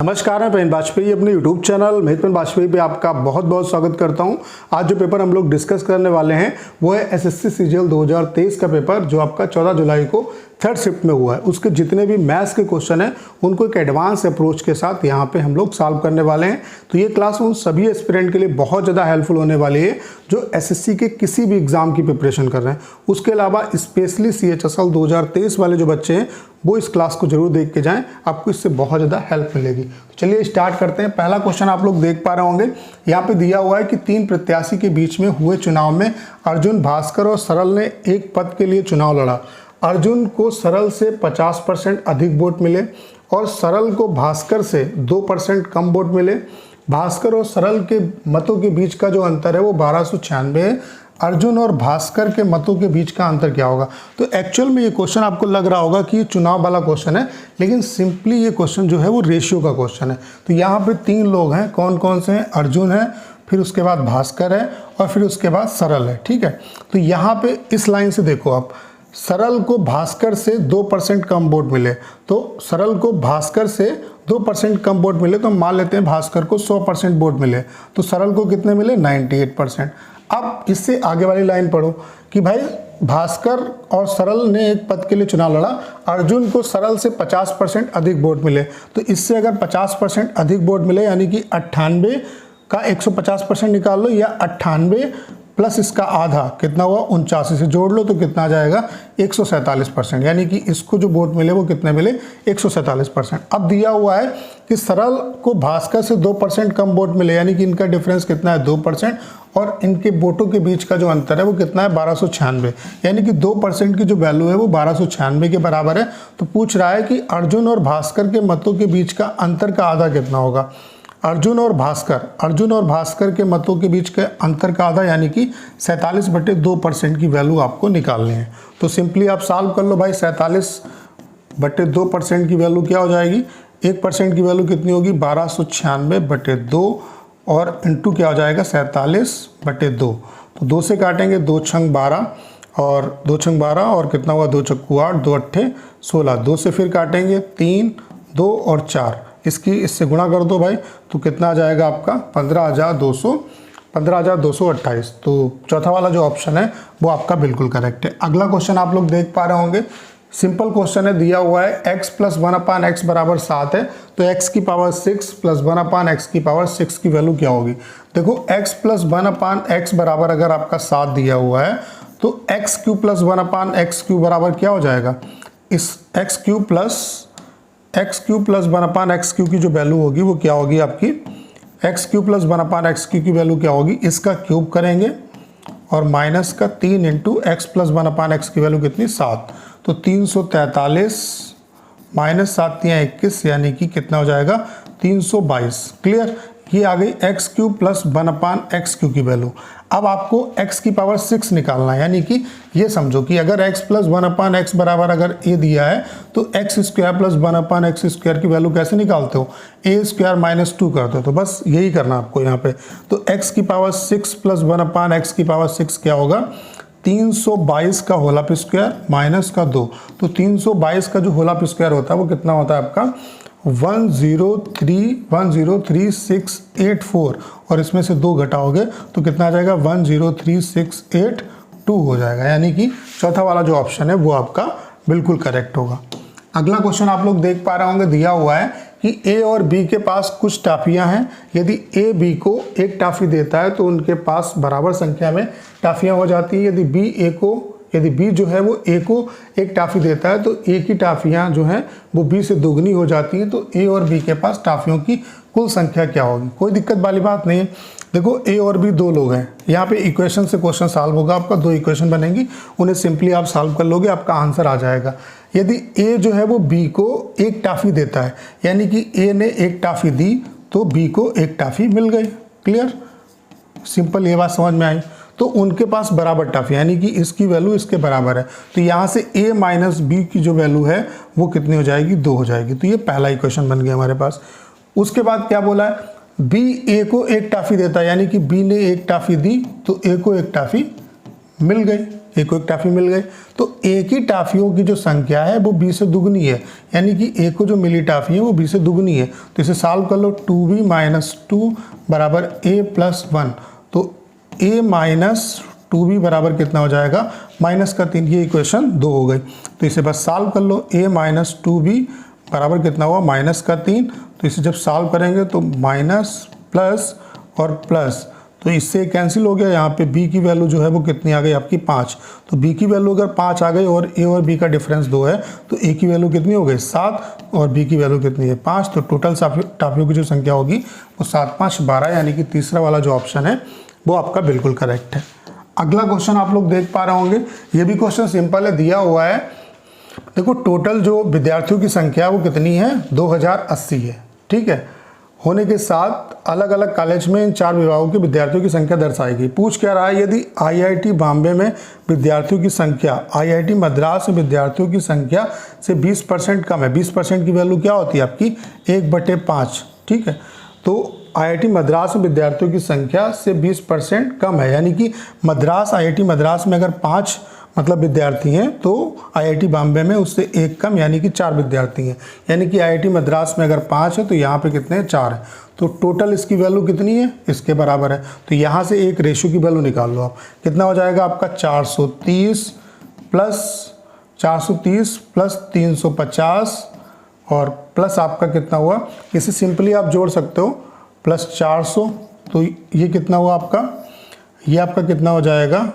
नमस्कार, मैं पेन वाजपेयी अपने YouTube चैनल पेन वाजपेयी पे आपका बहुत बहुत स्वागत करता हूं। आज जो पेपर हम लोग डिस्कस करने वाले हैं वो है एसएससी सीजीएल 2023 का पेपर, जो आपका 14 जुलाई को थर्ड शिफ्ट में हुआ है। उसके जितने भी मैथ्स के क्वेश्चन हैं उनको एक एडवांस अप्रोच के साथ यहाँ पे हम लोग सॉल्व करने वाले हैं। तो ये क्लास उन सभी एस्पिरेंट के लिए बहुत ज़्यादा हेल्पफुल होने वाली है जो एसएससी के किसी भी एग्जाम की प्रिपरेशन कर रहे हैं। उसके अलावा स्पेशली CHSL 2023 वाले जो बच्चे हैं वो इस क्लास को जरूर देख के जाएं, आपको इससे बहुत ज़्यादा हेल्प मिलेगी। तो चलिए स्टार्ट करते हैं। पहला क्वेश्चन आप लोग देख पा रहे होंगे, यहाँ पे दिया हुआ है कि 3 प्रत्याशी के बीच में हुए चुनाव में अर्जुन, भास्कर और सरल ने एक पद के लिए चुनाव लड़ा। अर्जुन को सरल से 50% अधिक वोट मिले और सरल को भास्कर से 2% कम वोट मिले। भास्कर और सरल के मतों के बीच का जो अंतर है वो 1296 है। अर्जुन और भास्कर के मतों के बीच का अंतर क्या होगा? तो एक्चुअल में ये क्वेश्चन आपको लग रहा होगा कि ये चुनाव वाला क्वेश्चन है, लेकिन सिंपली ये क्वेश्चन जो है वो रेशियो का क्वेश्चन है। तो यहाँ पे 3 लोग हैं, कौन कौन से हैं? अर्जुन है, फिर उसके बाद भास्कर है और फिर उसके बाद सरल है। ठीक है, तो यहाँ पे इस लाइन से देखो आप, सरल को भास्कर से 2% कम वोट मिले, तो सरल को भास्कर से 2% कम वोट मिले, तो मान लेते हैं भास्कर को 100% वोट मिले, तो सरल को कितने मिले? 98%। अब इससे आगे वाली लाइन पढ़ो कि भाई भास्कर और सरल ने एक पद के लिए चुनाव लड़ा, अर्जुन को सरल से 50% अधिक वोट मिले। तो इससे अगर 50% अधिक वोट मिले यानी कि 98 का 150% निकाल लो, या 98 प्लस इसका आधा कितना हुआ? 79 से जोड़ लो तो कितना आ जाएगा? 147%। यानी कि इसको जो वोट मिले वो कितने मिले? 147%। अब दिया हुआ है कि सरल को भास्कर से 2% कम वोट मिले, यानी कि इनका डिफरेंस कितना है? 2%, और इनके वोटों के बीच का जो अंतर है वो कितना है? 1296। यानी कि 2% की जो वैल्यू है वो 1296 के बराबर है। तो पूछ रहा है कि अर्जुन और भास्कर के मतों के बीच का अंतर का आधा कितना होगा? अर्जुन और भास्कर के मतों के बीच के अंतर का आधा यानी कि 47/2% की वैल्यू आपको निकालनी है। तो सिंपली आप सॉल्व कर लो भाई। 47/2% की वैल्यू क्या हो जाएगी? 1% की वैल्यू कितनी होगी? 1296/2 और इंटू क्या हो जाएगा? 47/2। तो 2 से काटेंगे, 2 छंग 12 और 2 छंग 12 और कितना हुआ? 2 चक्कू 8, 2 अट्ठे 16। 2 से फिर काटेंगे 3, 2 और 4, इससे गुणा कर दो भाई, तो कितना आ जाएगा आपका? 15,228। तो चौथा वाला जो ऑप्शन है वो आपका बिल्कुल करेक्ट है। अगला क्वेश्चन आप लोग देख पा रहे होंगे, सिंपल क्वेश्चन है। दिया हुआ है x + 1/x बराबर 7 है, तो x की पावर 6 + 1/x की पावर 6 की वैल्यू क्या होगी? देखो x + 1/x बराबर अगर आपका 7 दिया हुआ है तो x³ + 1/x³ बराबर क्या हो जाएगा? इस x³ + 1/x³ की जो वैल्यू होगी वो क्या होगी आपकी? x³ + 1/x³ की वैल्यू क्या होगी? इसका क्यूब करेंगे और माइनस का 3 × x + 1/x की वैल्यू कितनी? 7। तो 343 माइनस 7 × 21 यानी कि कितना हो जाएगा? 322। क्लियर? ये आ गई x³ + 1/x³ की वैल्यू। अब आपको x की पावर 6 निकालना है, यानी कि ये समझो कि अगर x + 1/x बराबर अगर a दिया है तो x² + 1/x² की वैल्यू कैसे निकालते हो? a² - 2 करते हो। तो बस यही करना आपको यहाँ पे। तो x की पावर 6 + 1/x की पावर 6 क्या होगा? 322 का होल ऑफ स्क्वायर माइनस का 2। तो 322 का जो होल ऑफ स्क्वायर होता है वो कितना होता है आपका? 1033684, और इसमें से 2 घटाओगे तो कितना आ जाएगा? 1033682 हो जाएगा। यानी कि चौथा वाला जो ऑप्शन है वो आपका बिल्कुल करेक्ट होगा। अगला क्वेश्चन आप लोग देख पा रहे होंगे, दिया हुआ है कि A और B के पास कुछ टाफियां हैं। यदि A B को एक टाफी देता है तो उनके पास बराबर संख्या में टाफियां हो जाती है। यदि B जो है वो A को एक टाफी देता है तो A की टाफियां जो हैं वो B से दोगुनी हो जाती हैं। तो A और B के पास टाफियों की कुल संख्या क्या होगी? कोई दिक्कत वाली बात नहीं है। देखो A और B 2 लोग हैं, यहाँ पे इक्वेशन से क्वेश्चन सॉल्व होगा आपका। 2 इक्वेशन बनेंगी, उन्हें सिंपली आप सॉल्व कर लोगे, आपका आंसर आ जाएगा। यदि A जो है वो B को एक टाफी देता है, यानी कि A ने एक टाफी दी तो B को एक टाफी मिल गई। क्लियर? सिंपल, ये बात समझ में आई। तो उनके पास बराबर टाफी, यानी कि इसकी वैल्यू इसके बराबर है। तो यहाँ से A - B की जो वैल्यू है वो कितनी हो जाएगी? 2 हो जाएगी। तो ये पहला इक्वेशन बन गया हमारे पास। उसके बाद क्या बोला है? B A को एक टाफी देता है, यानी कि B ने एक टाफी दी तो A को एक टाफी मिल गई। एक को एक टाफी मिल गई। तो एक ही टाफियों की जो संख्या है वो b से दुगनी है, यानी कि एक को जो मिली टाफी है वो b से दुगनी है। तो इसे सॉल्व कर लो, 2b माइनस 2 बराबर a प्लस 1। तो a माइनस 2b बराबर कितना हो जाएगा, माइनस का 3। ये इक्वेशन 2 हो गई। तो इसे बस सॉल्व कर लो, a माइनस 2b बराबर कितना हुआ, माइनस का 3। तो इसे जब सॉल्व करेंगे तो माइनस प्लस और प्लस, तो इससे कैंसिल हो गया। यहाँ पे b की वैल्यू जो है वो कितनी आ गई आपकी 5। तो b की वैल्यू अगर 5 आ गई और a और b का डिफरेंस 2 है तो a की वैल्यू कितनी हो गई 7 और b की वैल्यू कितनी है 5। तो टोटल टाफियों की जो संख्या होगी वो 7 5 12, यानी कि तीसरा वाला जो ऑप्शन है वो आपका बिल्कुल करेक्ट है। अगला क्वेश्चन आप लोग देख पा रहे होंगे, ये भी क्वेश्चन सिंपल है, दिया हुआ है। देखो टोटल जो विद्यार्थियों की संख्या वो कितनी है, 2080 है, ठीक है। होने के साथ अलग अलग कॉलेज में इन 4 विभागों के विद्यार्थियों की संख्या दर्शाई गई। पूछ क्या रहा है, यदि IIT बॉम्बे में विद्यार्थियों की संख्या IIT मद्रास में विद्यार्थियों की संख्या से 20% कम है। 20% की वैल्यू क्या होती है आपकी 1/5, ठीक है। तो IIT मद्रास में विद्यार्थियों की संख्या से 20% कम है, यानी कि IIT मद्रास में अगर 5 मतलब विद्यार्थी हैं तो IIT बॉम्बे में उससे 1 कम, यानी कि 4 विद्यार्थी हैं। यानी कि IIT मद्रास में अगर 5 है तो यहाँ पे कितने हैं, 4 है। तो टोटल इसकी वैल्यू कितनी है, इसके बराबर है। तो यहाँ से एक रेशियो की वैल्यू निकाल लो आप, कितना हो जाएगा आपका 430 प्लस 350 और प्लस आपका कितना हुआ, इसे सिंपली आप जोड़ सकते हो, प्लस 400। तो ये कितना हुआ आपका, ये आपका कितना हो जाएगा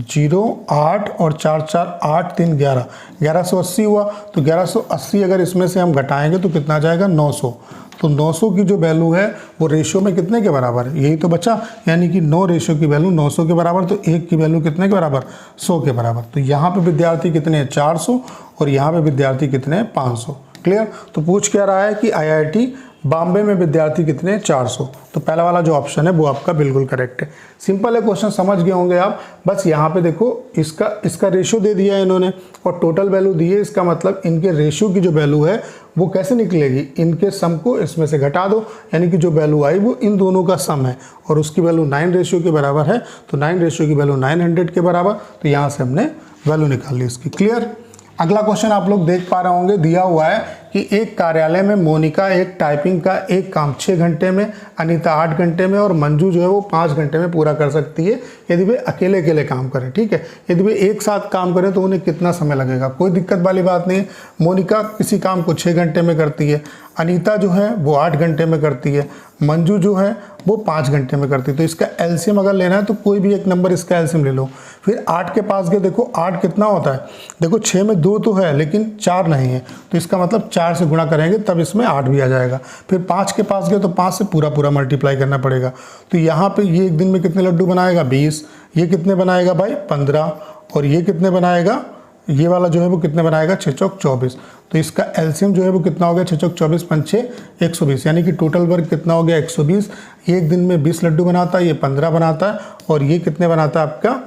0 8 और 4 4 8 3 11, 1180 हुआ। तो 1180 अगर इसमें से हम घटाएंगे तो कितना आ जाएगा 900। तो 900 की जो वैल्यू है वो रेशियो में कितने के बराबर है, यही तो बचा, यानी कि 9 रेशियो की वैल्यू 900 के बराबर। तो 1 की वैल्यू कितने के बराबर, 100 के बराबर। तो यहाँ पे विद्यार्थी कितने हैं 400 और यहाँ पे विद्यार्थी कितने हैं 500। क्लियर। तो पूछ क्या रहा है कि IIT बॉम्बे में विद्यार्थी कितने हैं 400। तो पहला वाला जो ऑप्शन है वो आपका बिल्कुल करेक्ट है। सिंपल है क्वेश्चन, समझ गए होंगे आप। बस यहाँ पे देखो इसका रेशियो दे दिया है इन्होंने और टोटल वैल्यू दी है। इसका मतलब इनके रेशियो की जो वैल्यू है वो कैसे निकलेगी, इनके सम को इसमें से घटा दो, यानी कि जो वैल्यू आई वो इन दोनों का सम है और उसकी वैल्यू 9 रेशियो के बराबर है। तो 9 रेशियो की वैल्यू 900 के बराबर। तो यहाँ से हमने वैल्यू निकाल ली इसकी। क्लियर। अगला क्वेश्चन आप लोग देख पा रहे होंगे, दिया हुआ है कि एक कार्यालय में मोनिका एक टाइपिंग का एक काम 6 घंटे में, अनीता 8 घंटे में और मंजू जो है वो 5 घंटे में पूरा कर सकती है यदि वे अकेले अकेले काम करें, ठीक है। यदि वे एक साथ काम करें तो उन्हें कितना समय लगेगा, कोई दिक्कत वाली बात नहीं है। मोनिका किसी काम को 6 घंटे में करती है, अनीता जो है वो 8 घंटे में करती है, मंजू जो है वो 5 घंटे में करती है। तो इसका एलसीएम अगर लेना है तो कोई भी एक नंबर इसका एलसीएम ले लो। फिर 8 के पास गए, देखो 8 कितना होता है, देखो 6 में 2 तो है लेकिन 4 नहीं है, तो इसका मतलब 4 से गुणा करेंगे तब इसमें 8 भी आ जाएगा। फिर 5 के पास गए तो 5 से पूरा मल्टीप्लाई करना पड़ेगा। तो यहाँ पे ये एक दिन में कितने लड्डू बनाएगा 20, ये कितने बनाएगा भाई 15, और ये कितने बनाएगा, ये वाला जो है वो कितने बनाएगा 6 चौक 24। तो इसका एलसीएम जो है वो कितना हो गया 6 चौक 24 5 6 120, यानी कि टोटल वर्क कितना हो गया 120। एक दिन में 20 लड्डू बनाता है, ये 15 बनाता है और ये कितने बनाता है आपका,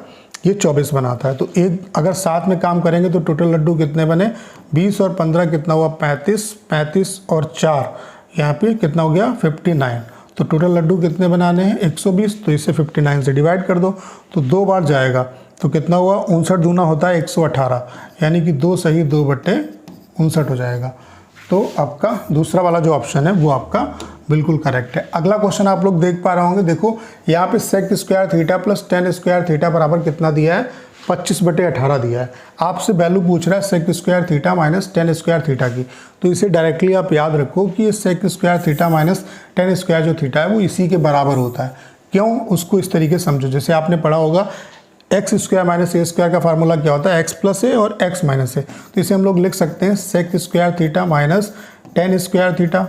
ये 24 बनाता है। तो एक अगर साथ में काम करेंगे तो टोटल लड्डू कितने बने 20 और 15 कितना हुआ 35, 35 और 4 यहाँ पे कितना हो गया 59। तो टोटल लड्डू कितने बनाने हैं 120, तो इसे 59 से डिवाइड कर दो तो 2 बार जाएगा। तो कितना हुआ 59 दूना होता है 118, यानी कि 2 सही 2/59 हो जाएगा। तो आपका दूसरा वाला जो ऑप्शन है वो आपका बिल्कुल करेक्ट है। अगला क्वेश्चन आप लोग देख पा रहे होंगे, देखो यहाँ पे sec square theta plus tan square theta बराबर कितना दिया है 25/18 दिया है। आपसे वैल्यू पूछ रहा है sec square theta minus tan square theta की। तो इसे डायरेक्टली आप याद रखो कि ये sec square theta minus tan square जो थीटा है वो इसी के बराबर होता है। क्यों, उसको इस तरीके समझो, जैसे आपने पढ़ा होगा एक्स स्क्वायर माइनस ए स्क्वायर का फार्मूला क्या होता है एक्स प्लस ए और एक्स माइनस ए। तो इसे हम लोग लिख सकते हैं sec square theta minus tan square theta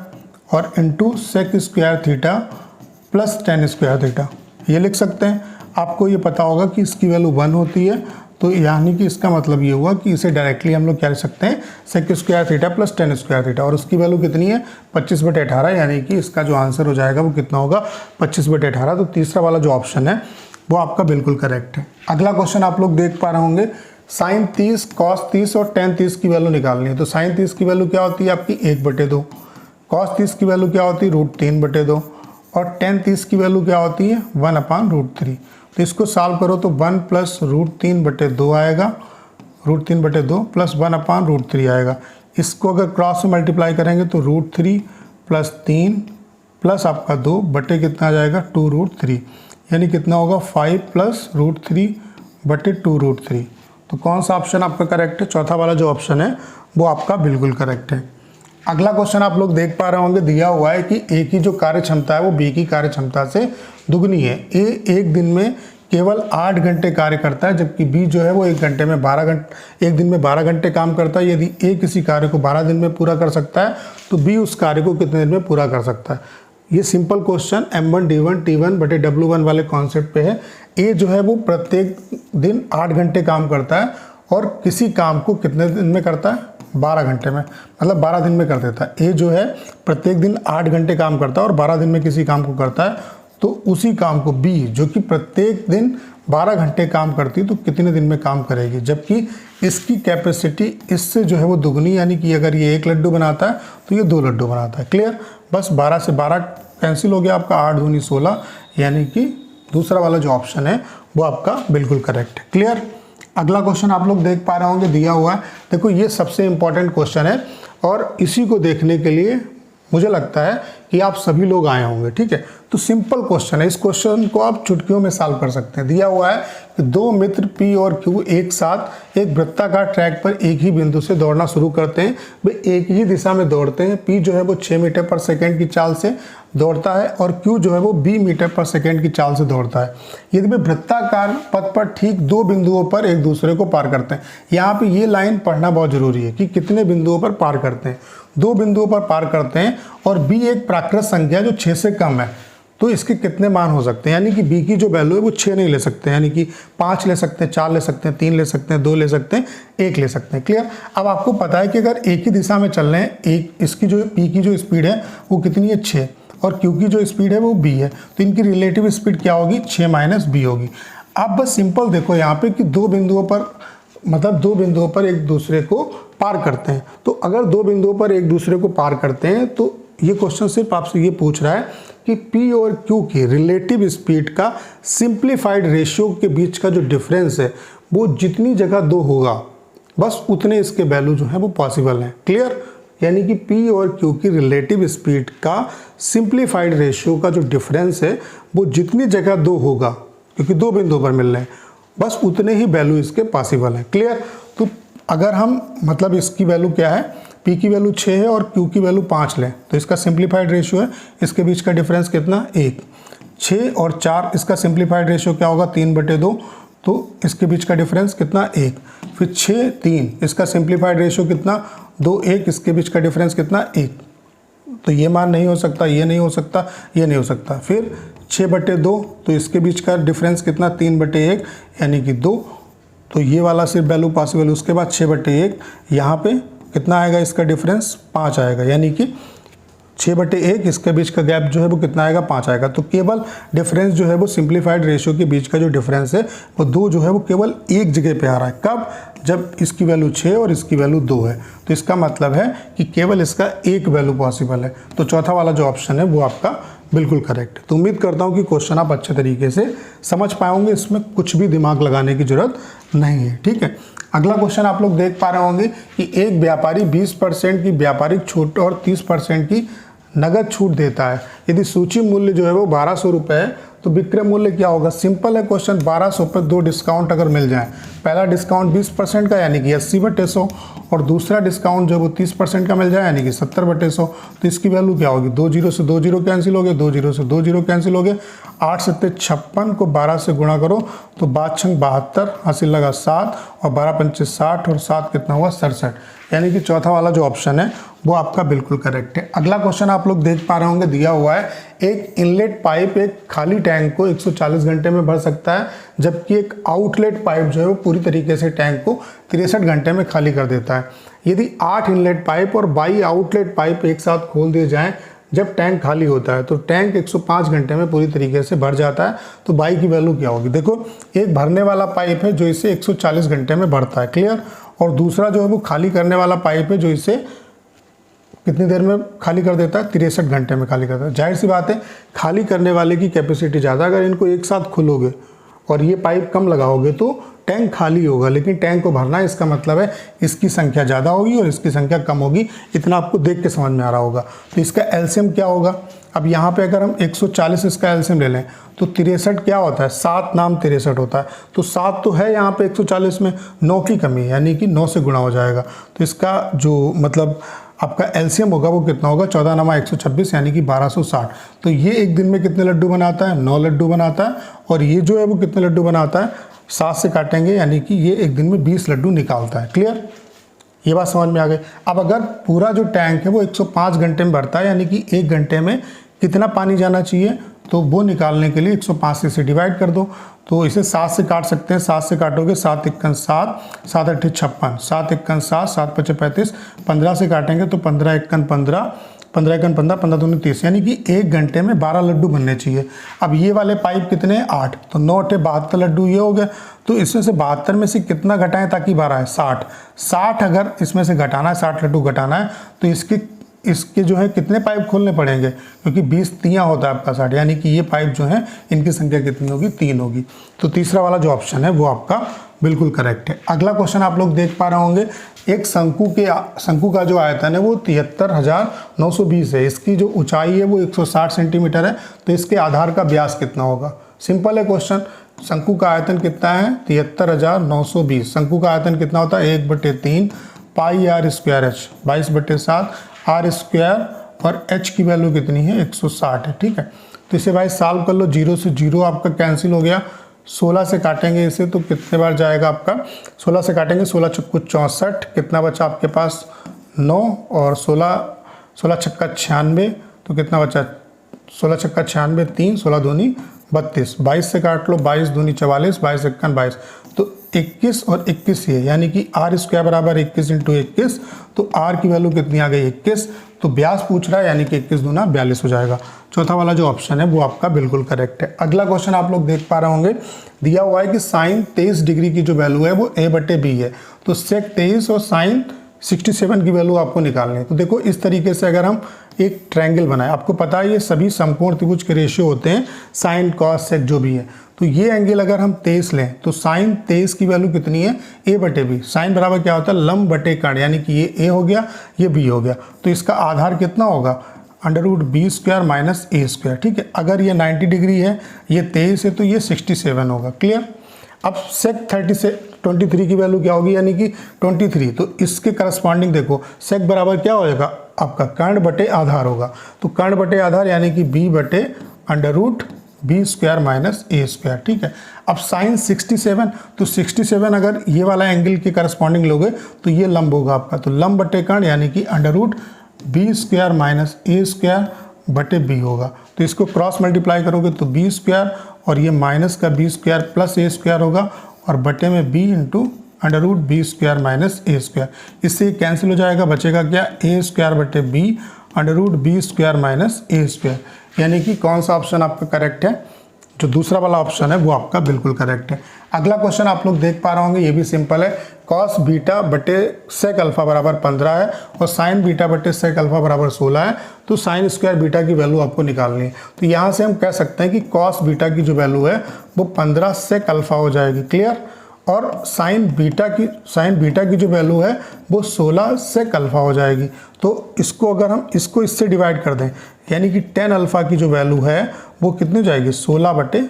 और into sec square theta plus tan square theta, ये लिख सकते हैं। आपको ये पता होगा कि इसकी वैल्यू 1 होती है, तो यानी कि इसका मतलब ये हुआ कि इसे डायरेक्टली हम लोग क्या लिख सकते हैं sec square theta plus tan square theta, और उसकी वैल्यू कितनी है 25/18, यानी कि इसका जो आंसर हो जाएगा वो कितना होगा 25/18। तो तीसरा वाला जो ऑप्शन है वो आपका बिल्कुल करेक्ट है। अगला क्वेश्चन आप लोग देख पा रहे होंगे, साइन 30 कॉस 30 और टेन 30 की वैल्यू निकालनी है। तो साइन 30 की वैल्यू क्या होती है आपकी 1/2, कॉस 30 की वैल्यू क्या होती है √3/2 और tan 30 की वैल्यू क्या होती है 1/√3। तो इसको सॉल्व करो तो 1 प्लस √3/2 आएगा, √3/2 प्लस 1/√3 आएगा। इसको अगर क्रॉस में मल्टीप्लाई करेंगे तो √3 प्लस 3 प्लस आपका 2 बटे कितना आ जाएगा 2√3, यानी कितना होगा 5 प्लस √3 बटे 2√3। तो कौन सा ऑप्शन आपका करेक्ट है? चौथा वाला जो ऑप्शन है वो आपका बिल्कुल करेक्ट है। अगला क्वेश्चन आप लोग देख पा रहे होंगे, दिया हुआ है कि ए की जो कार्य क्षमता है वो बी की कार्य क्षमता से दुगनी है। ए एक दिन में केवल 8 घंटे कार्य करता है, जबकि बी जो है वो एक दिन में 12 घंटे काम करता है। यदि ए किसी कार्य को 12 दिन में पूरा कर सकता है तो बी उस कार्य को कितने दिन में पूरा कर सकता है। ये simple question M1 D1 T1 बटे W1 वाले कॉन्सेप्ट पे है। ए जो है वो प्रत्येक दिन 8 घंटे काम करता है और किसी काम को कितने दिन में करता है 12 घंटे में, मतलब 12 दिन में कर देता है। ए जो है प्रत्येक दिन 8 घंटे काम करता है और 12 दिन में किसी काम को करता है, तो उसी काम को बी जो कि प्रत्येक दिन 12 घंटे काम करती है तो कितने दिन में काम करेगी, जबकि इसकी कैपेसिटी इससे जो है वो दुगनी, यानी कि अगर ये 1 लड्डू बनाता है तो ये 2 लड्डू बनाता है। क्लियर? बस 12 से 12 कैंसिल हो गया आपका, 8 दूनी 16, यानी कि दूसरा वाला जो ऑप्शन है वो आपका बिल्कुल करेक्ट है। क्लियर? अगला क्वेश्चन आप लोग देख पा रहे होंगे, दिया हुआ है। देखो ये सबसे इंपॉर्टेंट क्वेश्चन है और इसी को देखने के लिए मुझे लगता है कि आप सभी लोग आए होंगे। ठीक है, तो सिंपल क्वेश्चन है, इस क्वेश्चन को आप चुटकियों में सॉल्व कर सकते हैं। दिया हुआ है कि दो मित्र P और Q एक साथ एक वृत्ताकार ट्रैक पर एक ही बिंदु से दौड़ना शुरू करते हैं। वे एक ही दिशा में दौड़ते हैं। P जो है वो 6 मीटर पर सेकेंड की चाल से दौड़ता है और Q जो है वो 20 मीटर पर सेकेंड की चाल से दौड़ता है। यदि वे वृत्ताकार पथ पर ठीक 2 बिंदुओं पर एक दूसरे को पार करते हैं। यहाँ पे ये लाइन पढ़ना बहुत जरूरी है कि कितने बिंदुओं पर पार करते हैं। 2 बिंदुओं पर पार करते हैं और B एक प्राकृत संख्या जो 6 से कम है, तो इसके कितने मान हो सकते हैं, यानी कि B की जो वैल्यू है वो 6 नहीं ले सकते, यानी कि 5 ले सकते हैं, 4 ले सकते हैं, 3 ले सकते हैं, 2 ले सकते हैं, 1 ले सकते हैं। क्लियर? अब आपको पता है कि अगर एक ही दिशा में चल रहे हैं, एक इसकी जो P की जो स्पीड है वो कितनी है 6 और Q की जो स्पीड है वो B है, तो इनकी रिलेटिव स्पीड क्या होगी 6 माइनस B होगी। आप बस सिंपल देखो यहाँ पे कि 2 बिंदुओं पर, मतलब 2 बिंदुओं पर एक दूसरे को पार करते हैं। तो अगर 2 बिंदुओं पर एक दूसरे को पार करते हैं तो ये क्वेश्चन सिर्फ आपसे ये पूछ रहा है कि P और Q की रिलेटिव स्पीड का सिंप्लीफाइड रेशियो के बीच का जो डिफरेंस है वो जितनी जगह 2 होगा बस उतने इसके वैल्यू जो है वो पॉसिबल है। क्लियर? यानी कि P और Q की रिलेटिव स्पीड का सिंप्लीफाइड रेशियो का जो डिफरेंस है वो जितनी जगह 2 होगा, क्योंकि 2 बिंदुओं पर मिल रहे हैं, बस उतने ही वैल्यू इसके पॉसिबल है। क्लियर? तो अगर हम मतलब इसकी वैल्यू क्या है, P की वैल्यू 6 है और Q की वैल्यू 5 लें तो इसका सिंप्लीफाइड रेशियो है, इसके बीच का डिफरेंस कितना 1। 6 और 4 इसका सिंप्लीफाइड रेशियो क्या होगा 3/2, तो इसके बीच का डिफरेंस कितना 1। फिर 6 3 इसका सिंप्लीफाइड रेशियो कितना 2 1, इसके बीच का डिफरेंस कितना 1। तो ये मान नहीं हो सकता, ये नहीं हो सकता, ये नहीं हो सकता। फिर 6/2 तो इसके बीच का डिफरेंस कितना 3/1 यानी कि 2, तो ये वाला सिर्फ वैल्यू पॉसिबल। उसके बाद 6/1 यहाँ पे कितना आएगा, इसका डिफरेंस 5 आएगा, यानी कि 6/1 इसके बीच का गैप जो है वो कितना आएगा 5 आएगा। तो केवल डिफरेंस जो है वो सिंप्लीफाइड रेशियो के बीच का जो डिफरेंस है वो 2 जो है वो केवल एक जगह पे आ रहा है। कब? जब इसकी वैल्यू 6 और इसकी वैल्यू 2 है, तो इसका मतलब है कि केवल इसका एक वैल्यू पॉसिबल है। तो चौथा वाला जो ऑप्शन है वो आपका बिल्कुल करेक्ट है। तो उम्मीद करता हूँ कि क्वेश्चन आप अच्छे तरीके से समझ पाओगे, इसमें कुछ भी दिमाग लगाने की जरूरत नहीं है। ठीक है, अगला क्वेश्चन आप लोग देख पा रहे होंगे कि एक व्यापारी 20% की व्यापारिक छूट और 30% की नगद छूट देता है। यदि सूची मूल्य जो है वो 1200 रुपये है तो विक्रय मूल्य क्या होगा। सिंपल है क्वेश्चन, 1200 पर 2 डिस्काउंट अगर मिल जाए, पहला डिस्काउंट 20% का यानी कि 80/100 और दूसरा डिस्काउंट जो है वो 30% का मिल जाए यानी कि 70/100, तो इसकी वैल्यू क्या होगी। 2 0 से 2 0 कैंसिल हो गए, 2 0 से 2 0 कैंसिल हो गए, 8 7 56 को 12 से गुणा करो तो 5 6 72, हासिल लगा 7 और 12 5 60 और 7 कितना हुआ 67, यानी कि चौथा वाला जो ऑप्शन है वो आपका बिल्कुल करेक्ट है। अगला क्वेश्चन आप लोग देख पा रहे होंगे, दिया हुआ है एक इनलेट पाइप एक खाली टैंक को 140 घंटे में भर सकता है, जबकि एक आउटलेट पाइप जो है वो पूरी तरीके से टैंक को 63 घंटे में खाली कर देता है। यदि 8 इनलेट पाइप और 22 आउटलेट पाइप एक साथ खोल दिए जाएं जब टैंक खाली होता है तो टैंक 105 घंटे में पूरी तरीके से भर जाता है। तो 22 की वैल्यू क्या होगी। देखो, एक भरने वाला पाइप है जो इसे 140 घंटे में भरता है, क्लियर, और दूसरा जो है वो खाली करने वाला पाइप है जो इसे कितनी देर में खाली कर देता है? 63 घंटे में खाली करता है। जाहिर सी बात है खाली करने वाले की कैपेसिटी ज़्यादा, अगर इनको एक साथ खोलोगे और ये पाइप कम लगाओगे तो टैंक खाली होगा, लेकिन टैंक को भरना है, इसका मतलब है इसकी संख्या ज़्यादा होगी और इसकी संख्या कम होगी। इतना आपको देख के समझ में आ रहा होगा। तो इसका एलसीएम क्या होगा? अब यहाँ पे अगर हम 140 इसका एलसीएम ले लें तो 63 क्या होता है? 7 नाम 63 होता है। तो 7 तो है यहाँ पे 140 में, 9 की कमी है, यानी कि 9 से गुणा हो जाएगा। तो इसका जो मतलब आपका एलसीएम होगा वो कितना होगा? 14 नमा 126 यानी कि 1260। तो ये एक दिन में कितने लड्डू बनाता है? 9 लड्डू बनाता है। और ये जो है वो कितने लड्डू बनाता है? 7 से काटेंगे यानी कि ये एक दिन में 20 लड्डू निकालता है। क्लियर? ये बात समझ में आ गई। अब अगर पूरा जो टैंक है वो 105 घंटे में भरता है, यानी कि 1 घंटे में कितना पानी जाना चाहिए, तो वो निकालने के लिए 105 से डिवाइड कर दो। तो इसे 7 से काट सकते हैं। 7 से काटोगे 7 एकन 7, 7 अट्ठे 56, 7 एकन 7, 7 पचे 35, 15 से काटेंगे तो 15 एकन 15, 15 एकन 15, 15 दूनी 30, यानी कि 1 घंटे में 12 लड्डू बनने चाहिए। अब ये वाले पाइप कितने हैं? 8, तो 9 अट्ठे 72 लड्डू ये हो गए। तो इसमें से 72 में से कितना घटाएं ताकि 12 है? 60। 60 अगर इसमें से घटाना है, 60 लड्डू घटाना है, तो इसके जो है कितने पाइप खोलने पड़ेंगे? क्योंकि 20 तियाँ होता है आपका 60, यानी कि ये पाइप जो है इनकी संख्या कितनी होगी? 3 होगी। तो तीसरा वाला जो ऑप्शन है वो आपका बिल्कुल करेक्ट है। अगला क्वेश्चन आप लोग देख पा रहे होंगे, एक शंकु का जो आयतन है वो 73,920 है। इसकी जो ऊंचाई है वो 160 सेंटीमीटर है। तो इसके आधार का व्यास कितना होगा? सिंपल है क्वेश्चन। शंकु का आयतन कितना है? 73,920। शंकु का आयतन कितना होता है? 1/3 pi R square H, 22/7 R square, और एच की वैल्यू कितनी है? 160 है। ठीक है, तो इसे भाई सॉल्व कर लो। 0 से 0 आपका कैंसिल हो गया। 16 से काटेंगे इसे तो कितने बार जाएगा आपका? 16 से काटेंगे, 16 चक्कू 64, कितना बचा आपके पास? 9, और 16 छक्का 96, तो कितना बचा? 16 छक्का 96, 3, 16 दूनी 32, 22 से काट लो, 22 दूनी 44, 22 एकन 22, तो 21 और 21 ये, यानी कि आर स्क्वायर बराबर 21 इंटू 21। तो आर की वैल्यू कितनी आ गई? 21। तो व्यास पूछ रहा है, यानी कि 21 दूना 42 हो जाएगा। चौथा वाला जो ऑप्शन है वो आपका बिल्कुल करेक्ट है। अगला क्वेश्चन आप लोग देख पा रहे होंगे, दिया हुआ है कि साइन 23 डिग्री की जो वैल्यू है वो a/b है। तो सेक 23 और साइन 67 की वैल्यू आपको निकालनी है। तो देखो इस तरीके से अगर हम एक ट्रायंगल बनाए, आपको पता है ये सभी समकोण त्रिभुज के रेशियो होते हैं, साइन कॉस सेक जो भी है। तो ये एंगल अगर हम 23 लें तो साइन 23 की वैल्यू कितनी है? a/b। साइन बराबर क्या होता है? लंब बटे कर्ण, यानी कि ये a हो गया, ये b हो गया। तो इसका आधार कितना होगा? √b² minus a²। ठीक है, अगर ये 90 डिग्री है, ये 23 है, तो ये 67 होगा। क्लियर? अब सेक 23 की वैल्यू क्या होगी? यानी कि 23। तो इसके करस्पॉन्डिंग देखो, सेक बराबर क्या होएगा? आपका कर्ण बटे आधार होगा। तो कर्ण बटे आधार यानी कि b/√b² माइनस a²। ठीक है, अब साइन 67, तो 67 अगर ये वाला एंगल के करस्पॉन्डिंग लोगे तो ये लंब होगा आपका। तो लंब बटे कर्ण यानी कि √b² माइनस a² बटे b होगा। तो इसको क्रॉस मल्टीप्लाई करोगे तो b² और ये माइनस का b² प्लस a² होगा, और बटे में b into √b² minus a²। इससे कैंसिल हो जाएगा, बचेगा क्या? a² बटे b √b² माइनस a²। यानी कि कौन सा ऑप्शन आपका करेक्ट है? जो दूसरा वाला ऑप्शन है वो आपका बिल्कुल करेक्ट है। अगला क्वेश्चन आप लोग देख पा रहे होंगे, ये भी सिंपल है। कॉस बीटा बटे सेक अल्फा बराबर 15 है और साइन बीटा बटे सेक अल्फा बराबर 16 है। तो साइन स्क्वायर बीटा की वैल्यू आपको निकालनी है। तो यहाँ से हम कह सकते हैं कि कॉस बीटा की जो वैल्यू है वो 15 सेक अल्फा हो जाएगी। क्लियर? और साइन बीटा की जो वैल्यू है वो 16 सेक अल्फा हो जाएगी। तो इसको अगर हम इसको इससे डिवाइड कर दें, यानी कि 10 अल्फा की जो वैल्यू है वो कितनी हो जाएगी? 16 बटे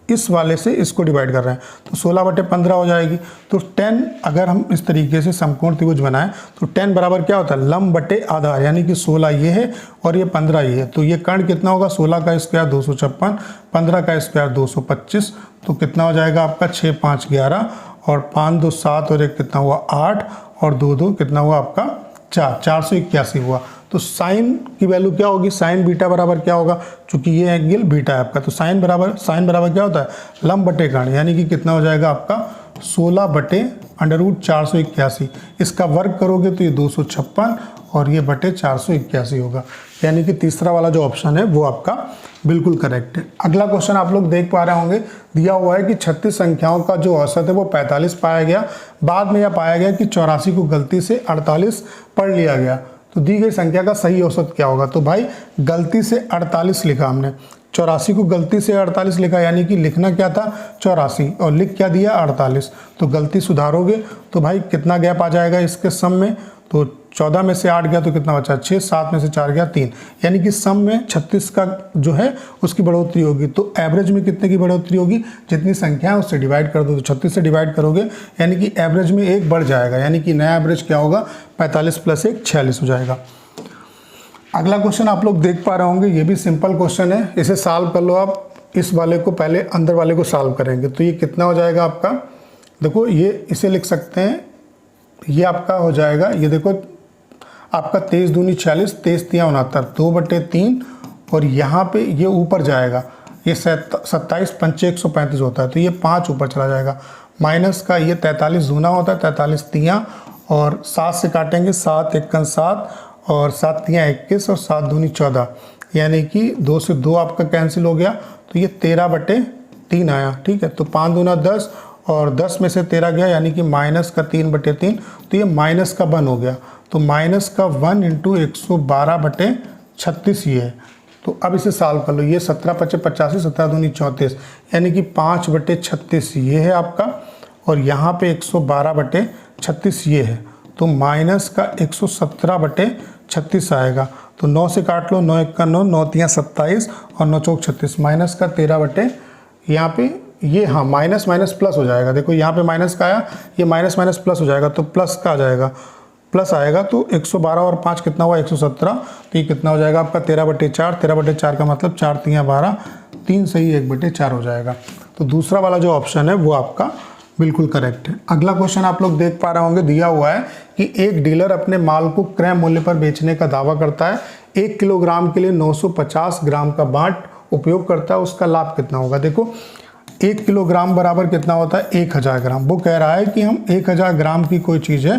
इस वाले से इसको डिवाइड कर रहे हैं तो 16 बटे 15 हो जाएगी। तो 10 अगर हम इस तरीके से समकोण त्रिभुज बनाएं तो 10 बराबर क्या होता है? लंब बटे आधार, यानी कि 16 ये है और ये 15 ये है। तो ये कर्ण कितना होगा? 16 का स्क्वायर 256, 15 का स्क्वायर 225। तो कितना हो जाएगा आपका? 6 5 11 और 5 2 7 और 1 कितना हुआ? 8 और 2 2 कितना हुआ आपका? 4, 481 हुआ। तो साइन की वैल्यू क्या होगी? साइन बीटा बराबर क्या होगा? चूंकि ये एंगल बीटा है आपका, तो साइन बराबर क्या होता है? लंब बटे कर्ण, यानी कि कितना हो जाएगा आपका? 16 बटे √481। इसका वर्ग करोगे तो ये 256 और ये बटे 481 होगा। यानी कि तीसरा वाला जो ऑप्शन है वो आपका बिल्कुल करेक्ट है। अगला क्वेश्चन आप लोग देख पा रहे होंगे, दिया हुआ है कि 36 संख्याओं का जो औसत है वो 45 पाया गया। बाद में यह पाया गया कि 84 को गलती से 48 पढ़ लिया गया। तो दी गई संख्या का सही औसत क्या होगा। तो भाई गलती से 48 लिखा हमने, 84 को गलती से 48 लिखा, यानी कि लिखना क्या था 84 और लिख क्या दिया 48। तो गलती सुधारोगे तो भाई कितना गैप आ जाएगा इसके सम में, तो 14 में से 8 गया तो कितना बचा 6, 7 में से 4 गया 3, यानी कि सम में 36 का जो है उसकी बढ़ोतरी होगी। तो एवरेज में कितने की बढ़ोतरी होगी, जितनी संख्या है उससे डिवाइड कर दो, तो 36 से डिवाइड करोगे यानी कि एवरेज में 1 बढ़ जाएगा, यानी कि नया एवरेज क्या होगा 45 + 1 46 हो जाएगा। अगला क्वेश्चन आप लोग देख पा रहे होंगे, ये भी सिंपल क्वेश्चन है, इसे सॉल्व कर लो आप। इस वाले को पहले अंदर वाले को सॉल्व करेंगे तो ये कितना हो जाएगा आपका, देखो ये इसे लिख सकते हैं, ये आपका हो जाएगा, ये देखो आपका 23 दूनी 40, 23 तिया 69, 2/3 और यहाँ पे ये ऊपर जाएगा, ये 27 पंचे 135 होता है, तो ये 5 ऊपर चला जाएगा। माइनस का ये 43 दूना होता है, 43 तिया और 7 से काटेंगे, 7 × 7 और 7 तिया 21 और 7 दूनी 14, यानी कि 2 से 2 आपका कैंसिल हो गया, तो ये 13/3 आया। ठीक है, तो 5 दूना 10 और 10 में से 13 गया, यानी कि माइनस का 3/3, तो ये माइनस का 1 हो गया। तो माइनस का 1 × 112/36 ये है। तो अब इसे सॉल्व कर लो, ये 17 × 5 = 85, 17 दूनी 34, यानी कि 5/36 ये है आपका, और यहाँ पे 112/36 ये है, तो माइनस का 117/36 आएगा। तो 9 से काट लो, 9 × 1 = 9, 9 तिया 27 और 9 चौक 36, माइनस का 13 यहाँ पे ये, हाँ माइनस माइनस प्लस हो जाएगा, देखो यहाँ पे माइनस का आया, ये माइनस माइनस प्लस हो जाएगा, तो प्लस का आ जाएगा, प्लस आएगा, तो 112 और 5 कितना हुआ 117, तो ये कितना हो जाएगा आपका 13/4, 13/4 का मतलब 4 तिया 12, 3 से ही 1/4 हो जाएगा। तो दूसरा वाला जो ऑप्शन है वो आपका बिल्कुल करेक्ट है। अगला क्वेश्चन आप लोग देख पा रहे होंगे, दिया हुआ है कि एक डीलर अपने माल को क्रय मूल्य पर बेचने का दावा करता है, 1 किलोग्राम के लिए 950 ग्राम का बाट उपयोग करता है, उसका लाभ कितना होगा। देखो 1 किलोग्राम बराबर कितना होता है 1000 ग्राम। वो कह रहा है कि हम 1000 ग्राम की कोई चीज़ है,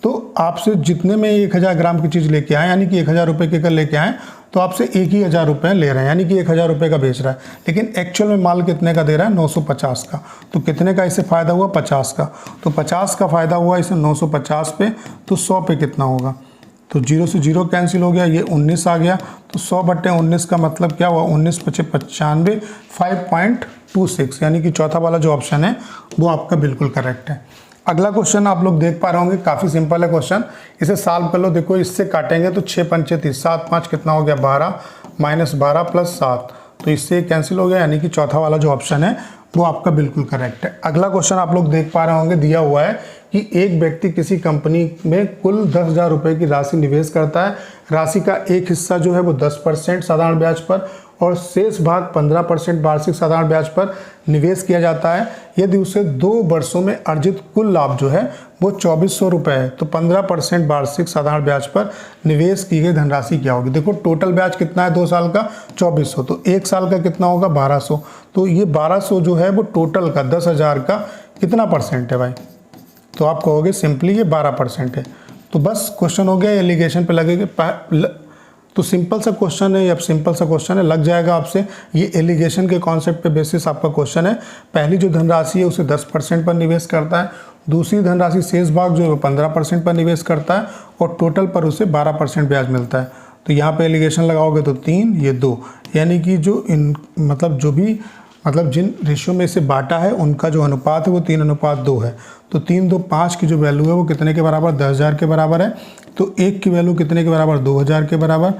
तो आपसे जितने में 1000 ग्राम की चीज़ लेके आए, यानी कि 1000 रुपये के लेके आए, तो आपसे 1000 रुपये ले रहे हैं, यानी कि 1000 रुपये का बेच रहा है, लेकिन एक्चुअल में माल कितने का दे रहा है 950 का। तो कितने का इसे फ़ायदा हुआ 50 का, तो 50 का फ़ायदा हुआ इसे 950 पे, तो 100 पे कितना होगा, तो 0 से 0 कैंसिल हो गया, ये 19 आ गया, तो 100/19 का मतलब क्या हुआ 19 × 5 = 95, 5.26, यानी कि चौथा वाला जो ऑप्शन है वो आपका बिल्कुल करेक्ट है। अगला क्वेश्चन आप लोग देख पा रहे होंगे, काफ़ी सिंपल है क्वेश्चन, इसे सॉल्व कर लो। देखो इससे काटेंगे तो 6 × 5 = 30, 7 × 5 कितना हो गया 12, -12 + 7, तो इससे कैंसिल हो गया, यानी कि चौथा वाला जो ऑप्शन है वो आपका बिल्कुल करेक्ट है। अगला क्वेश्चन आप लोग देख पा रहे होंगे, दिया हुआ है कि एक व्यक्ति किसी कंपनी में कुल 10,000 रुपये की राशि निवेश करता है, राशि का एक हिस्सा जो है वो 10% साधारण ब्याज पर और शेष भाग 15% वार्षिक साधारण ब्याज पर निवेश किया जाता है। यदि उसे 2 वर्षों में अर्जित कुल लाभ जो है वो 2400 रुपये है, तो 15% वार्षिक साधारण ब्याज पर निवेश की गई धनराशि क्या होगी। देखो टोटल ब्याज कितना है 2 साल का 2400, तो 1 साल का कितना होगा 1200, तो ये 1200 जो है वो टोटल का 10,000 का कितना परसेंट है भाई, तो आप कहोगे सिंपली ये 12% है। तो बस क्वेश्चन हो गया, एलिगेशन पे लगेगा, तो सिंपल सा क्वेश्चन है, अब सिंपल सा क्वेश्चन है, लग जाएगा आपसे। ये एलिगेशन के कॉन्सेप्ट पे बेसिस आपका क्वेश्चन है। पहली जो धनराशि है उसे 10% पर निवेश करता है, दूसरी धनराशि शेष भाग जो है 15% पर निवेश करता है और टोटल पर उसे 12% ब्याज मिलता है। तो यहाँ पे एलिगेशन लगाओगे तो 3 ये 2, यानी कि जो जिन रेशियो में इसे बांटा है उनका जो अनुपात है वो 3:2 है। तो 3, 2, 5 की जो वैल्यू है वो कितने के बराबर 10,000 के बराबर है। तो 1 की वैल्यू कितने के बराबर 2000 के बराबर,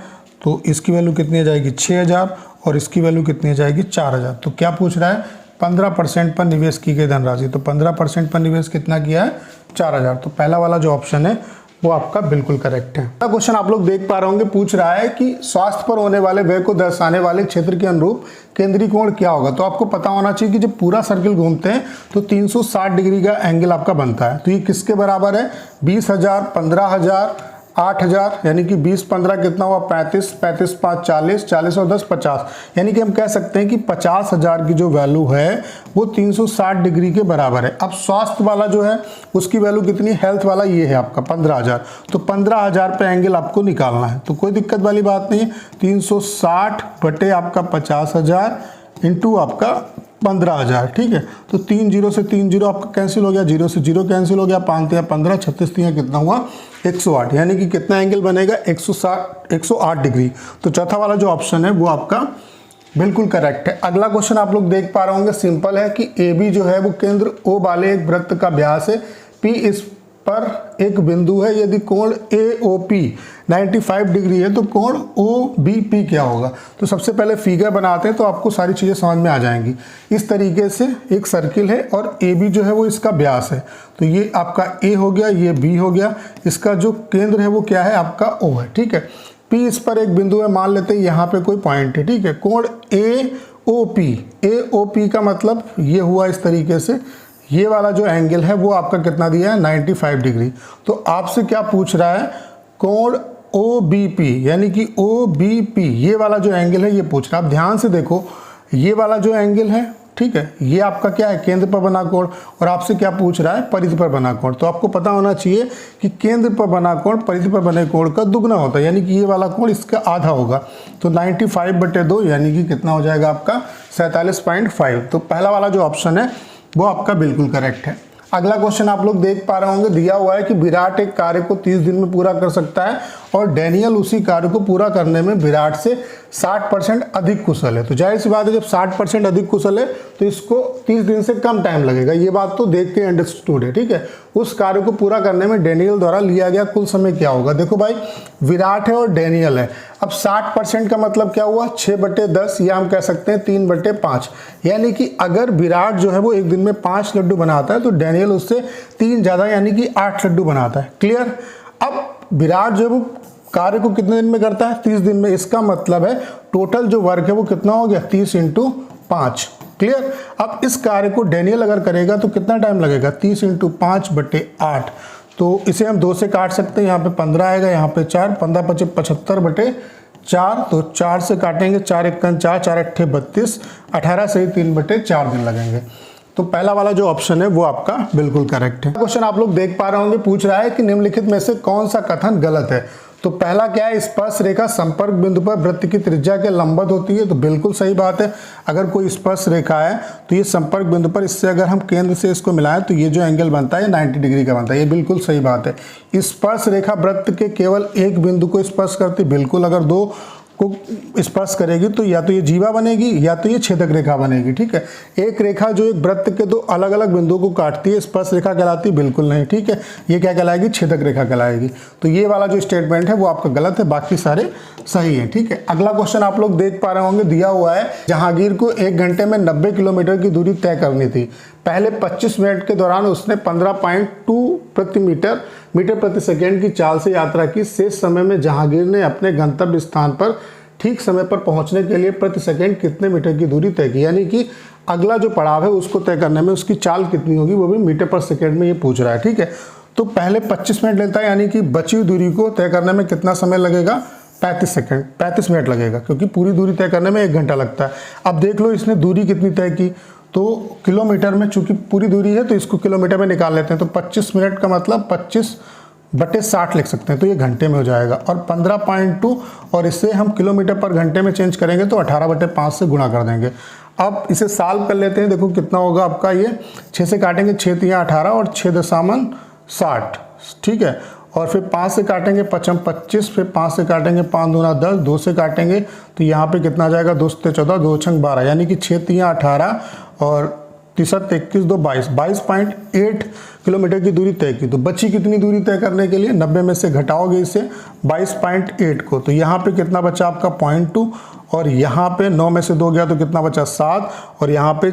तो इसकी वैल्यू कितनी आ जाएगी 6000 और इसकी वैल्यू कितनी आ जाएगी 4000। तो क्या पूछ रहा है 15% पर निवेश की गई धनराशि, तो 15% पर निवेश कितना किया है 4000। तो पहला वाला जो ऑप्शन है वो आपका बिल्कुल करेक्ट है। अगला क्वेश्चन आप लोग देख पा रहे होंगे, पूछ रहा है कि स्वास्थ्य पर होने वाले व्यय को दर्शाने वाले क्षेत्र के अनुरूप केंद्रीय कोण क्या होगा। तो आपको पता होना चाहिए कि जब पूरा सर्किल घूमते हैं तो 360 डिग्री का एंगल आपका बनता है। तो ये किसके बराबर है 20,000, 15,000, 8,000, यानी कि 20, 15 कितना हुआ 35, 35, 5, 40, 40 और 10 50, यानी कि हम कह सकते हैं कि 50,000 की जो वैल्यू है वो 360 डिग्री के बराबर है। अब स्वास्थ्य वाला जो है उसकी वैल्यू कितनी, हेल्थ वाला ये है आपका 15,000, तो 15,000 पे एंगल आपको निकालना है। तो कोई दिक्कत वाली बात नहीं है, 360 बटे आपका 50,000 इंटू आपका 15,000, ठीक है। तो 3 जीरो से 3 जीरो आपका कैंसिल हो गया, 0 से 0 कैंसिल हो गया, 5 या 15, 36 3 कितना हुआ 108, यानी कि कितना एंगल बनेगा 108 डिग्री। तो चौथा वाला जो ऑप्शन है वो आपका बिल्कुल करेक्ट है। अगला क्वेश्चन आप लोग देख पा रहे होंगे, सिंपल है कि ए बी जो है वो केंद्र ओ वाले एक वृत्त का व्यास है, पी इस पर एक बिंदु है, यदि कोण ए ओ पी 95 डिग्री है तो कोण ओ बी पी क्या होगा। तो सबसे पहले फिगर बनाते हैं तो आपको सारी चीज़ें समझ में आ जाएंगी। इस तरीके से एक सर्किल है और ए बी जो है वो इसका व्यास है, तो ये आपका ए हो गया, ये बी हो गया, इसका जो केंद्र है वो क्या है आपका ओ है, ठीक है। पी इस पर एक बिंदु है, मान लेते हैं यहाँ पे कोई पॉइंट है, ठीक है। कोण ए ओ पी का मतलब ये हुआ इस तरीके से, ये वाला जो एंगल है वो आपका कितना दिया है 95 डिग्री। तो आपसे क्या पूछ रहा है, कोण ओ बी पी यानी कि ओ बी पी ये वाला जो एंगल है ये पूछ रहा है। आप ध्यान से देखो, ये वाला जो एंगल है, ठीक है, ये आपका क्या है केंद्र पर बना कोण, और आपसे क्या पूछ रहा है परिधि पर बना कोण। तो आपको पता होना चाहिए कि केंद्र पर बना कोण परिधि पर बने कोण का दुगना होता है, यानी कि ये वाला कोण इसका आधा होगा। तो 95/2 यानी कि कितना हो जाएगा आपका 47.5। तो पहला वाला जो ऑप्शन है वो आपका बिल्कुल करेक्ट है। अगला क्वेश्चन आप लोग देख पा रहे होंगे, दिया हुआ है कि विराट एक कार्य को 30 दिन में पूरा कर सकता है और डैनियल उसी कार्य को पूरा करने में विराट से 60% अधिक कुशल है। तो जाहिर सी बात है, जब 60% अधिक कुशल है तो इसको 30 दिन से कम टाइम लगेगा, ये बात तो देख के अंडरस्टूड है, ठीक है। उस कार्य को पूरा करने में डैनियल द्वारा लिया गया कुल समय क्या होगा। देखो भाई, विराट है और डैनियल है, अब 60% का मतलब क्या हुआ 6/10, या हम कह सकते हैं 3/5, यानी कि अगर विराट जो है वो एक दिन में 5 लड्डू बनाता है तो डैनियल उससे 3 ज़्यादा यानी कि 8 लड्डू बनाता है। क्लियर। अब विराट जो है वो कार्य को कितने दिन में करता है 30 दिन में, इसका मतलब है टोटल जो वर्क है वो कितना हो गया 30 × 5। क्लियर। अब इस कार्य को डैनियल अगर करेगा तो कितना टाइम लगेगा 30 × 5/8, तो इसे हम 2 से काट सकते हैं, यहाँ पे 15 आएगा, यहाँ पे 4, 15 × 5 = 75/4, तो 4 से काटेंगे, 4 × 1 4, 4 × 8 32, 18 से ही 3/4 दिन लगेंगे। तो पहला वाला जो ऑप्शन है वो आपका बिल्कुल करेक्ट है। क्वेश्चन आप लोग देख पा रहे होंगे, पूछ रहा है कि निम्नलिखित में से कौन सा कथन गलत है। तो पहला क्या है, स्पर्श रेखा संपर्क बिंदु पर वृत्त की त्रिज्या के लंबवत होती है। तो बिल्कुल सही बात है, अगर कोई स्पर्श रेखा है तो ये संपर्क बिंदु पर, इससे अगर हम केंद्र से इसको मिलाएं तो ये जो एंगल बनता है 90 डिग्री का बनता है, ये बिल्कुल सही बात है। स्पर्श रेखा वृत्त के केवल एक बिंदु को स्पर्श करती, बिल्कुल। अगर 2 को स्पर्श करेगी तो या तो ये जीवा बनेगी या तो ये छेदक रेखा बनेगी, ठीक है। एक रेखा जो एक वृत्त के 2 अलग अलग बिंदुओं को काटती है स्पर्श रेखा कहलाती, बिल्कुल नहीं, ठीक है। ये क्या कहलाएगी, छेदक रेखा कहलाएगी। तो ये वाला जो स्टेटमेंट है वो आपका गलत है, बाकी सारे सही है, ठीक है। अगला क्वेश्चन आप लोग देख पा रहे होंगे, दिया हुआ है जहांगीर को 1 घंटे में 90 किलोमीटर की दूरी तय करनी थी। पहले 25 मिनट के दौरान उसने 15.2 मीटर प्रति सेकेंड की चाल से यात्रा की। शेष समय में जहांगीर ने अपने गंतव्य स्थान पर ठीक समय पर पहुंचने के लिए प्रति सेकेंड कितने मीटर की दूरी तय की, यानी कि अगला जो पड़ाव है उसको तय करने में उसकी चाल कितनी होगी, वो भी मीटर पर सेकेंड में ये पूछ रहा है, ठीक है। तो पहले 25 मिनट लेता है, यानी कि बची हुई दूरी को तय करने में कितना समय लगेगा 35 मिनट लगेगा, क्योंकि पूरी दूरी तय करने में 1 घंटा लगता है। अब देख लो इसने दूरी कितनी तय की, तो किलोमीटर में, चूंकि पूरी दूरी है तो इसको किलोमीटर में निकाल लेते हैं। तो 25 मिनट का मतलब 25/60 लिख सकते हैं, तो ये घंटे में हो जाएगा। और 15.2 और इससे हम किलोमीटर पर घंटे में चेंज करेंगे तो 18/5 से गुणा कर देंगे। अब इसे सॉल्व कर लेते हैं, देखो कितना होगा आपका, ये 6 से काटेंगे, 6 × 3 = 18 और 6 = 60, ठीक है। और फिर 5 से काटेंगे 5 × 25, फिर 5 से काटेंगे 5 × 2 = 10, 2 से काटेंगे तो यहाँ पे कितना जाएगा 2 × 14, 2 × 6 = 12, यानी कि 6 × 3 = 18 और 3 × 21 = 22, 22.8 किलोमीटर की दूरी तय की। तो बची कितनी दूरी तय करने के लिए, 90 में से घटाओगे इसे 22.8 को, तो यहाँ पे कितना बचा आपका 0.2, और यहाँ पे 9 में से 2 गया तो कितना बचा 7, और यहाँ पे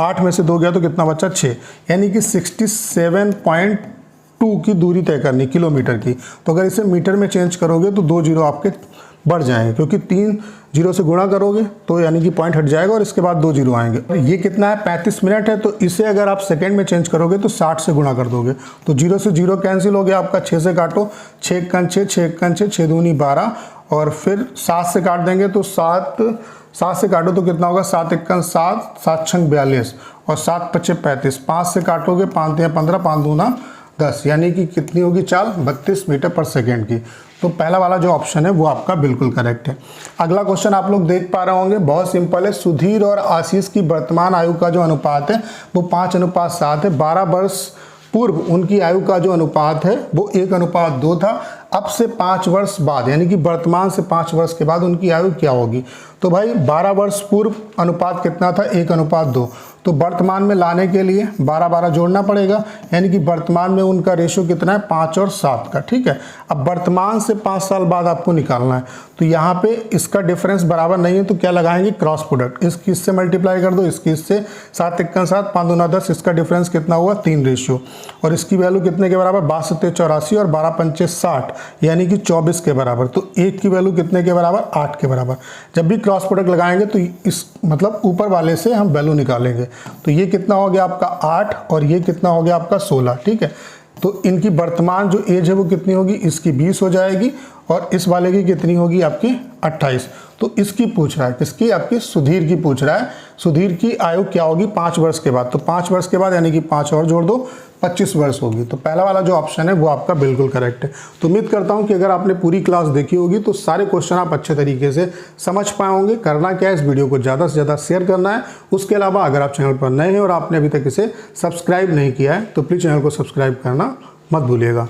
8 में से 2 गया तो कितना बचा 6, यानी कि 67.2 की दूरी तय करनी किलोमीटर की। तो अगर इसे मीटर में चेंज करोगे तो 2 जीरो आपके बढ़ जाएंगे, क्योंकि 3 जीरो से गुणा करोगे तो यानी कि पॉइंट हट जाएगा और इसके बाद 2 जीरो आएंगे। ये कितना है 35 मिनट है, तो इसे अगर आप सेकंड में चेंज करोगे तो 60 से गुणा कर दोगे, तो 0 से 0 कैंसिल हो गया आपका। 6 से काटो, 6 × 6, 6 × 6, 6 दूनी 12, और फिर 7 से काट देंगे तो 7 से काटो तो कितना होगा 7 × 1 = 7, 7 × 6 = 42 और 7 × 5 = 35। 5 से काटोगे 5 × 3 = 15, 5 × 2 = 10, यानी कि कितनी होगी चाल 32 मीटर पर सेकेंड की। तो पहला वाला जो ऑप्शन है वो आपका बिल्कुल करेक्ट है। अगला क्वेश्चन आप लोग देख पा रहे होंगे, बहुत सिंपल है। सुधीर और आशीष की वर्तमान आयु का जो अनुपात है वो 5:7 है। 12 वर्ष पूर्व उनकी आयु का जो अनुपात है वो 1:2 था। अब से 5 वर्ष बाद, यानी कि वर्तमान से 5 वर्ष के बाद उनकी आयु क्या होगी? तो भाई 12 वर्ष पूर्व अनुपात कितना था? 1:2। तो वर्तमान में लाने के लिए 12 जोड़ना पड़ेगा, यानी कि वर्तमान में उनका रेशो कितना है? 5 और 7 का। ठीक है, अब वर्तमान से 5 साल बाद आपको निकालना है, तो यहाँ पे इसका डिफरेंस बराबर नहीं है, तो क्या लगाएंगे? Cross product. इसकी इससे मल्टीप्लाई कर दो, इसकी इससे, 7 × 7 5 × 10, इसका डिफरेंस कितना हुआ? 3 रेशियो। और इसकी वैल्यू कितने के बराबर? 12 × 7 = 84 और 12 × 5 = 60, यानी कि 24 के बराबर। तो 1 की वैल्यू कितने के बराबर? 8 के बराबर। जब भी क्रॉस प्रोडक्ट लगाएंगे तो इस मतलब ऊपर वाले से हम वैल्यू निकालेंगे। तो ये कितना हो गया आपका? 8, और ये कितना हो गया आपका? 16। ठीक है, तो इनकी वर्तमान जो एज है वो कितनी होगी? इसकी 20 हो जाएगी, और इस वाले की कितनी होगी? आपकी 28। तो इसकी पूछ रहा है, किसकी? आपकी सुधीर की पूछ रहा है। सुधीर की आयु क्या होगी 5 वर्ष के बाद? तो 5 वर्ष के बाद यानी कि 5 और जोड़ दो, 25 वर्ष होगी। तो पहला वाला जो ऑप्शन है वो आपका बिल्कुल करेक्ट है। तो उम्मीद करता हूं कि अगर आपने पूरी क्लास देखी होगी तो सारे क्वेश्चन आप अच्छे तरीके से समझ पाए होंगे। करना क्या है, इस वीडियो को ज़्यादा से ज़्यादा शेयर करना है। उसके अलावा अगर आप चैनल पर नए हैं और आपने अभी तक इसे सब्सक्राइब नहीं किया है तो प्लीज़ चैनल को सब्सक्राइब करना मत भूलिएगा।